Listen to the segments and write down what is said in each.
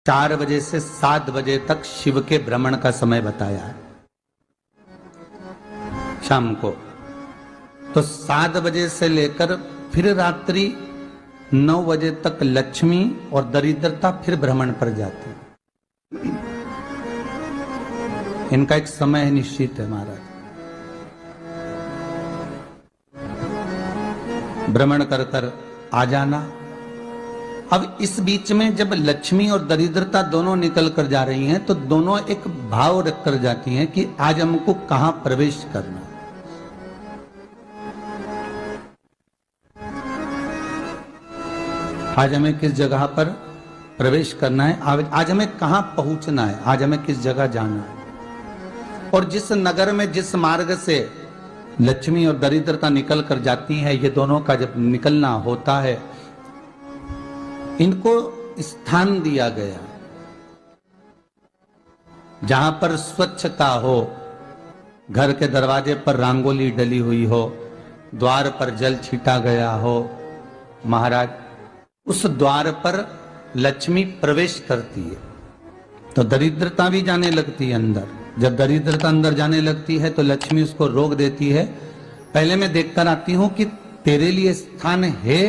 4 बजे से 7 बजे तक शिव के भ्रमण का समय बताया है शाम को। तो 7 बजे से लेकर फिर रात्रि 9 बजे तक लक्ष्मी और दरिद्रता फिर भ्रमण पर जाती है। इनका एक समय निश्चित है महाराज। भ्रमण कर कर आ जाना। अब इस बीच में जब लक्ष्मी और दरिद्रता दोनों निकल कर जा रही हैं तो दोनों एक भाव रख कर जाती हैं कि आज हमको कहां प्रवेश करना। आज हमें किस जगह पर प्रवेश करना है, आज हमें कहां पहुंचना है, आज हमें किस जगह जाना है। और जिस नगर में जिस मार्ग से लक्ष्मी और दरिद्रता निकल कर जाती है, ये दोनों का जब निकलना होता है, इनको स्थान दिया गया जहां पर स्वच्छता हो, घर के दरवाजे पर रंगोली डली हुई हो, द्वार पर जल छीटा गया हो। महाराज उस द्वार पर लक्ष्मी प्रवेश करती है तो दरिद्रता भी जाने लगती है अंदर। जब दरिद्रता अंदर जाने लगती है तो लक्ष्मी उसको रोक देती है। पहले मैं देखकर आती हूं कि तेरे लिए स्थान है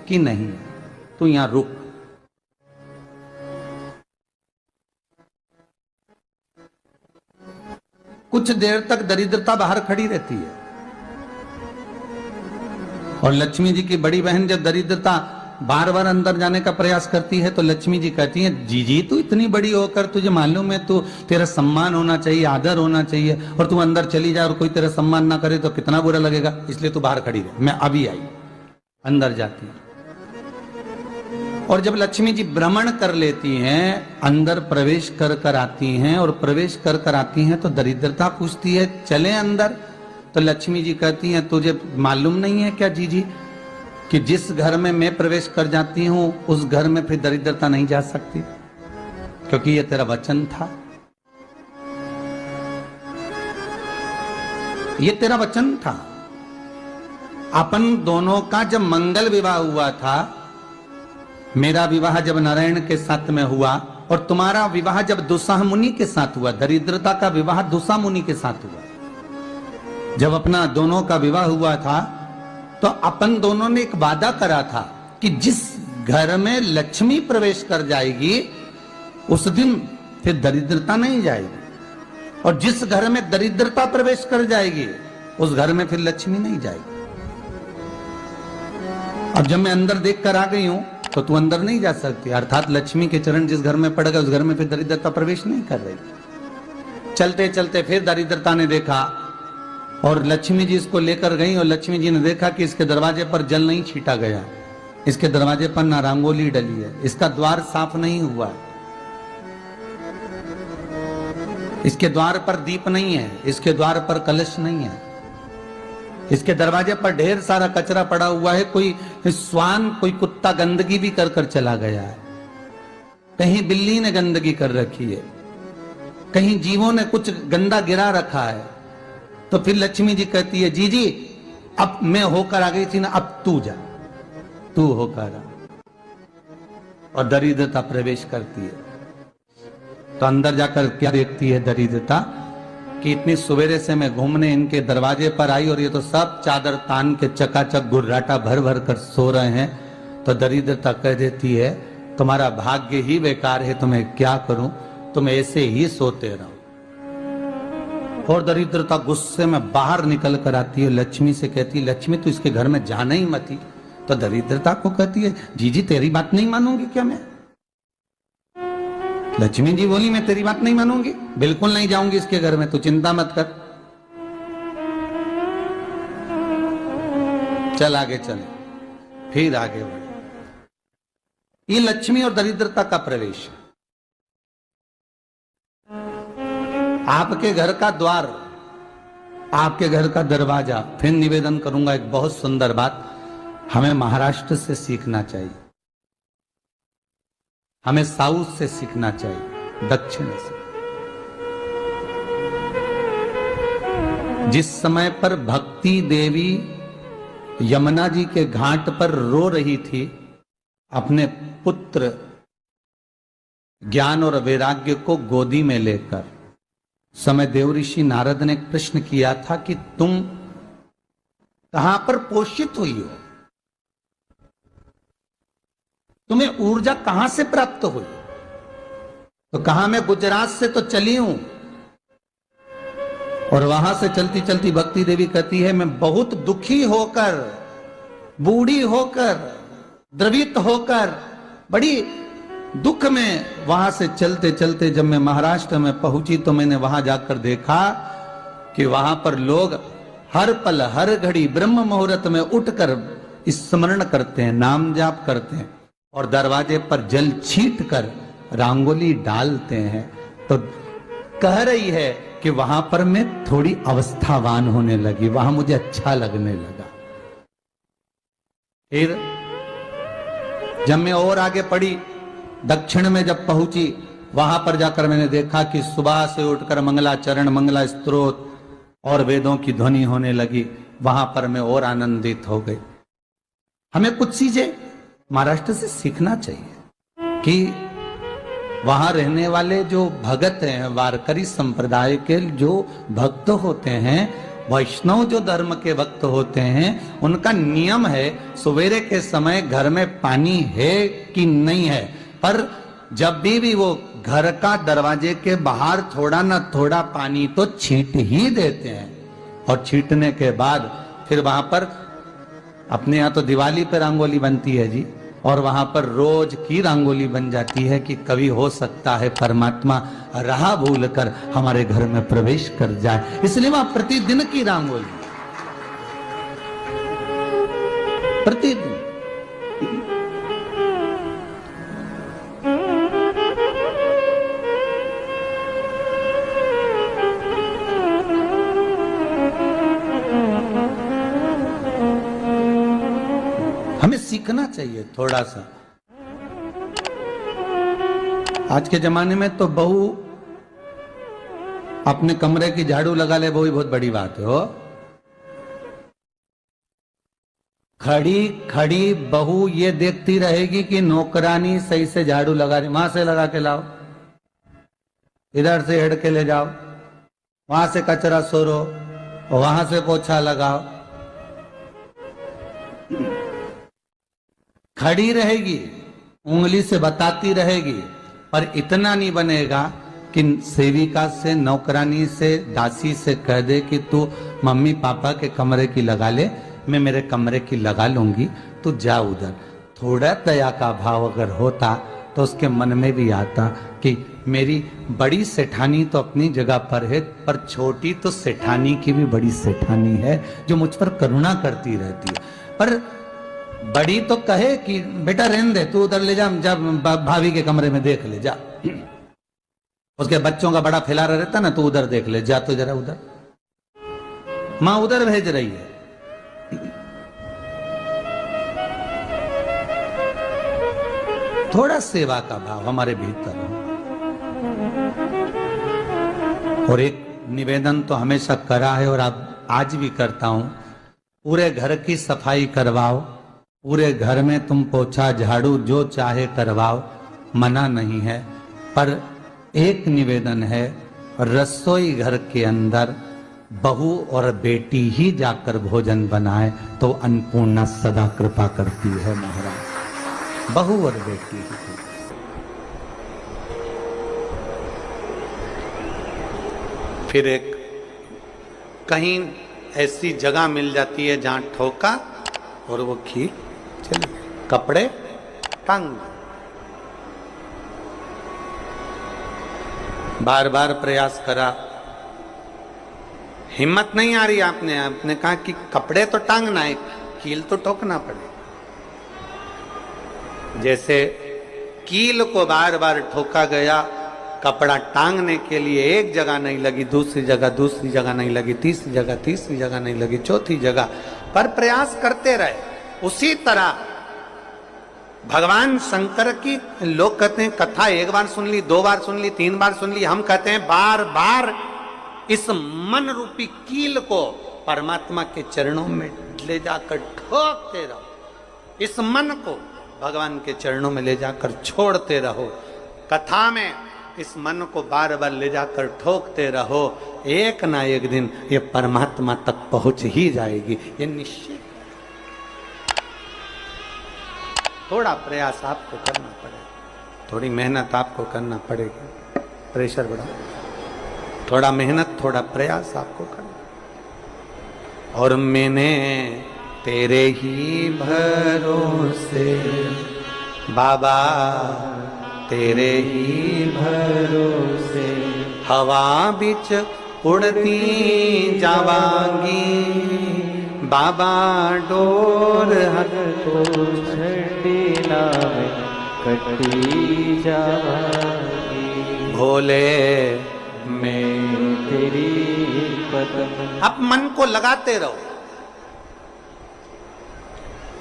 कि नहीं, तू यहां रुक। कुछ देर तक दरिद्रता बाहर खड़ी रहती है और लक्ष्मी जी की बड़ी बहन जब दरिद्रता बार बार अंदर जाने का प्रयास करती है तो लक्ष्मी जी कहती हैं, जीजी तू इतनी बड़ी होकर तुझे मालूम है तू तेरा सम्मान होना चाहिए, आदर होना चाहिए, और तू अंदर चली जाए और कोई तेरा सम्मान ना करे तो कितना बुरा लगेगा, इसलिए तू बाहर खड़ी रहे। मैं अभी आई। अंदर जाती है और जब लक्ष्मी जी भ्रमण कर लेती हैं, अंदर प्रवेश कर कर आती हैं और प्रवेश कर कर आती हैं तो दरिद्रता पूछती है चले अंदर। तो लक्ष्मी जी कहती हैं, तुझे मालूम नहीं है क्या जीजी कि जिस घर में मैं प्रवेश कर जाती हूं उस घर में फिर दरिद्रता नहीं जा सकती, क्योंकि ये तेरा वचन था, ये तेरा वचन था। अपन दोनों का जब मंगल विवाह हुआ था, मेरा विवाह जब नारायण के साथ में हुआ और तुम्हारा विवाह जब दुस्साह मुनि के साथ हुआ, दरिद्रता का विवाह दुस्साह मुनि के साथ हुआ। जब अपना दोनों का विवाह हुआ था तो अपन दोनों ने एक वादा करा था कि जिस घर में लक्ष्मी प्रवेश कर जाएगी उस दिन फिर दरिद्रता नहीं जाएगी, और जिस घर में दरिद्रता प्रवेश कर जाएगी उस घर में फिर लक्ष्मी नहीं जाएगी। अब जब मैं अंदर देख कर आ गई हूं तो तू अंदर नहीं जा सकती, अर्थात लक्ष्मी के चरण जिस घर में पड़ गए उस घर में फिर दरिद्रता प्रवेश नहीं कर रही। चलते चलते फिर दरिद्रता ने देखा और लक्ष्मी जी इसको लेकर गई और लक्ष्मी जी ने देखा कि इसके दरवाजे पर जल नहीं छीटा गया, इसके दरवाजे पर ना रंगोली डली है, इसका द्वार साफ नहीं हुआ है, इसके द्वार पर दीप नहीं है, इसके द्वार पर कलश नहीं है, इसके दरवाजे पर ढेर सारा कचरा पड़ा हुआ है, कोई स्वान कोई कुत्ता गंदगी भी कर कर चला गया है, कहीं बिल्ली ने गंदगी कर रखी है, कहीं जीवों ने कुछ गंदा गिरा रखा है। तो फिर लक्ष्मी जी कहती है, जीजी अब मैं होकर आ गई थी ना, अब तू जा, तू होकर आ। और दरिद्रता प्रवेश करती है तो अंदर जाकर क्या देखती है दरिद्रता कि इतनी सवेरे से मैं घूमने इनके दरवाजे पर आई और ये तो सब चादर तान के चकाचक गुर्राटा भर भर कर सो रहे हैं। तो दरिद्रता कह देती है, तुम्हारा भाग्य ही बेकार है, तुम्हें क्या करूं, तुम ऐसे ही सोते रहो। और दरिद्रता गुस्से में बाहर निकल कर आती है, लक्ष्मी से कहती है, लक्ष्मी तू इसके घर में जाना ही मत ही। तो दरिद्रता को कहती है, जीजी तेरी बात नहीं मानूंगी क्या मैं? लक्ष्मी जी बोली, मैं तेरी बात नहीं मानूंगी, बिल्कुल नहीं जाऊंगी इसके घर में, तू चिंता मत कर, चल आगे चले। फिर आगे बढ़े। ये लक्ष्मी और दरिद्रता का प्रवेश है। आपके घर का द्वार, आपके घर का दरवाजा। फिर निवेदन करूंगा एक बहुत सुंदर बात, हमें महाराष्ट्र से सीखना चाहिए, हमें साउथ से सीखना चाहिए, दक्षिण से। जिस समय पर भक्ति देवी यमुना जी के घाट पर रो रही थी अपने पुत्र ज्ञान और वैराग्य को गोदी में लेकर समय देव ऋषि नारद ने एक प्रश्न किया था कि तुम कहां पर पोषित हुई हो, तुम्हें ऊर्जा कहां से प्राप्त हुई? तो कहा मैं गुजरात से तो चली हूं। और वहां से चलती चलती भक्ति देवी कहती है मैं बहुत दुखी होकर, बूढ़ी होकर, द्रवित होकर, बड़ी दुख में वहां से चलते चलते जब मैं महाराष्ट्र में पहुंची तो मैंने वहां जाकर देखा कि वहां पर लोग हर पल हर घड़ी ब्रह्म मुहूर्त में उठकर स्मरण करते हैं, नाम जाप करते हैं और दरवाजे पर जल छीट कर रंगोली डालते हैं। तो कह रही है कि वहां पर मैं थोड़ी अवस्थावान होने लगी, वहां मुझे अच्छा लगने लगा। फिर जब मैं और आगे पढ़ी, दक्षिण में जब पहुंची, वहां पर जाकर मैंने देखा कि सुबह से उठकर मंगलाचरण, मंगला स्तोत्र और वेदों की ध्वनि होने लगी। वहां पर मैं और आनंदित हो गई। हमें कुछ चीजें महाराष्ट्र से सीखना चाहिए कि वहां रहने वाले जो भगत हैं, वारकरी संप्रदाय के जो भक्त होते हैं, वैष्णव जो धर्म के भक्त होते हैं, उनका नियम है सवेरे के समय घर में पानी है कि नहीं है, पर जब भी वो घर का दरवाजे के बाहर थोड़ा ना थोड़ा पानी तो छींट ही देते हैं। और छींटने के बाद फिर वहां पर अपने यहाँ तो दिवाली पे रंगोली बनती है जी, और वहां पर रोज की रंगोली बन जाती है कि कभी हो सकता है परमात्मा राह भूल कर हमारे घर में प्रवेश कर जाए, इसलिए वहां प्रतिदिन की रंगोली, प्रतिदिन। हमें सीखना चाहिए थोड़ा सा। आज के जमाने में तो बहू अपने कमरे की झाड़ू लगा ले, वो ही बहुत बड़ी बात है। हो खड़ी खड़ी बहू ये देखती रहेगी कि नौकरानी सही से झाड़ू लगा रही, वहां से लगा के लाओ, इधर से हेड के ले जाओ, वहां से कचरा सोरो, वहां से पोछा लगाओ। खड़ी रहेगी, उंगली से बताती रहेगी, पर इतना नहीं बनेगा कि सेविका से, नौकरानी से, दासी से कह दे कि तू मम्मी पापा के कमरे की लगा ले, मैं मेरे कमरे की लगा लूंगी, तू जा उधर। थोड़ा दया का भाव अगर होता तो उसके मन में भी आता कि मेरी बड़ी सेठानी तो अपनी जगह पर है, पर छोटी तो सेठानी की भी बड़ी सेठानी है जो मुझ पर करुणा करती रहती है। पर बड़ी तो कहे कि बेटा रहने दे, तू उधर ले जा, जब भाभी के कमरे में देख ले जा। उसके बच्चों का बड़ा फैलारा रहता ना, तू उधर देख ले जा, तो जरा उधर, मां उधर भेज रही है। थोड़ा सेवा का भाव हमारे भीतर हो। और एक निवेदन तो हमेशा करा है और अब आज भी करता हूं, पूरे घर की सफाई करवाओ, पूरे घर में तुम पोछा झाड़ू जो चाहे करवाओ, मना नहीं है। पर एक निवेदन है, रसोई घर के अंदर बहू और बेटी ही जाकर भोजन बनाए तो अन्नपूर्णा सदा कृपा करती है महाराज, बहू और बेटी ही। फिर एक कहीं ऐसी जगह मिल जाती है जहां ठोका और वो खींच चले, कपड़े टांग, बार बार प्रयास करा, हिम्मत नहीं आ रही। आपने कहा कि कपड़े तो टांगना है, कील तो ठोकना पड़े। जैसे कील को बार बार ठोका गया, कपड़ा टांगने के लिए एक जगह नहीं लगी, दूसरी जगह नहीं लगी, तीसरी जगह नहीं लगी, चौथी जगह पर प्रयास करते रहे। उसी तरह भगवान शंकर की, लोग कहते हैं कथा एक बार सुन ली, 2 बार सुन ली, 3 बार सुन ली, हम कहते हैं बार बार इस मन रूपी कील को परमात्मा के चरणों में ले जाकर ठोकते रहो, इस मन को भगवान के चरणों में ले जाकर छोड़ते रहो, कथा में इस मन को बार बार ले जाकर ठोकते रहो, एक ना एक दिन ये परमात्मा तक पहुंच ही जाएगी, ये निश्चित। थोड़ा प्रयास आपको करना पड़ेगा, थोड़ी मेहनत आपको करना पड़ेगी, प्रेशर बढ़ा, थोड़ा मेहनत थोड़ा प्रयास आपको करना। और मैंने तेरे ही भरोसे बाबा, तेरे ही भरोसे हवा बिच उड़ती जावांगी बाबा, डोर हक तो छड़ी नावे कटी जावांगी भोले मैं तेरी पदम। अब मन को लगाते रहो,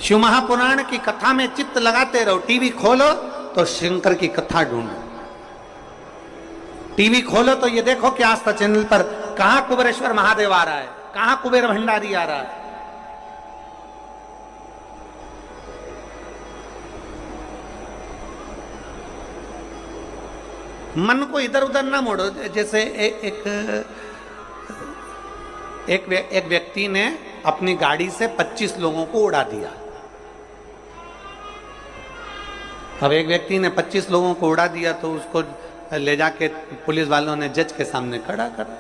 शिव महापुराण की कथा में चित्त लगाते रहो। टीवी खोलो तो शंकर की कथा ढूंढो, टीवी खोलो तो ये देखो कि आस्था चैनल पर कहां कुबेरेश्वर महादेव आ रहा है, कहां कुबेर भंडारी आ रहा है। मन को इधर उधर ना मोड़ो। जैसे एक व्यक्ति ने अपनी गाड़ी से 25 लोगों को उड़ा दिया। अब एक व्यक्ति ने 25 लोगों को उड़ा दिया तो उसको ले जाके पुलिस वालों ने जज के सामने खड़ा करा।